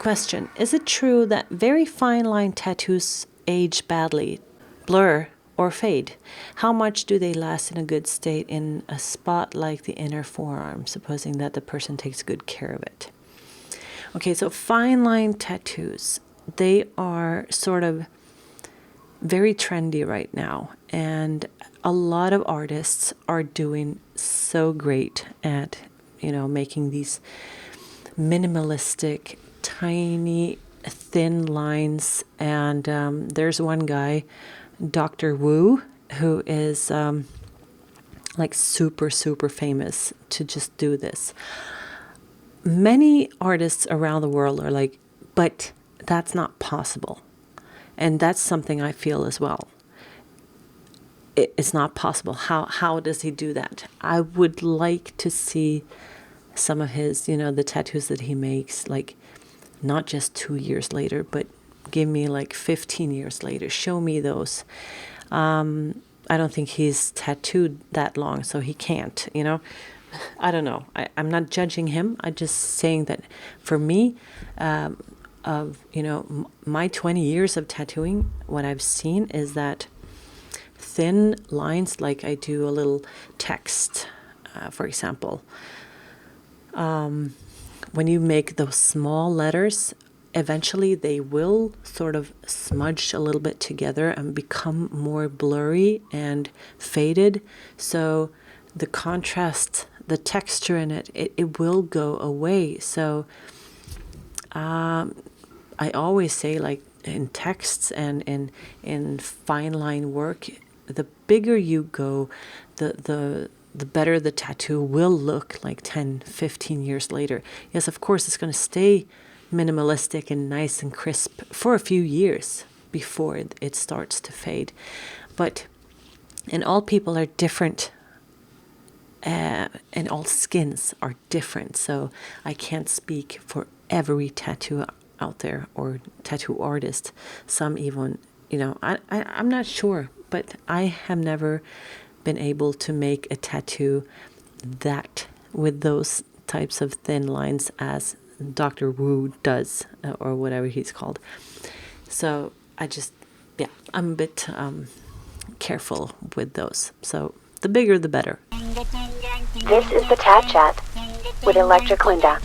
Question: is it true that very fine line tattoos age badly, blur, or fade? How much do they last in a good state in a spot like the inner forearm, supposing that the person takes good care of it? Okay, so fine line tattoos, they are sort of very trendy right now, and a lot of artists are doing so great at, making these minimalistic, tiny, thin lines. And there's one guy, Dr. Wu, who is like super, super famous to just do this. Many artists around the world are like, but that's not possible. And that's something I feel as well. It's not possible. How does he do that? I would like to see some of his, the tattoos that he makes, like not just 2 years later, but give me like 15 years later. Show me those. I don't think he's tattooed that long, so he can't, I don't know. I'm not judging him. I'm just saying that for me, my 20 years of tattooing, what I've seen is that thin lines, like I do a little text, for example. When you make those small letters, eventually they will sort of smudge a little bit together and become more blurry and faded. So the contrast, the texture in it will go away. So I always say, like in texts and in fine line work, the bigger you go, the better the tattoo will look like 10, 15 years later. Yes, of course, it's going to stay minimalistic and nice and crisp for a few years before it starts to fade. And all people are different, and all skins are different. So I can't speak for every tattoo out there or tattoo artist. Some even, I'm not sure, but I have never been able to make a tattoo that with those types of thin lines as Dr. Wu does, or whatever he's called. So I'm a bit careful with those. So the bigger the better. This is the Tat Chat with Electric Linda.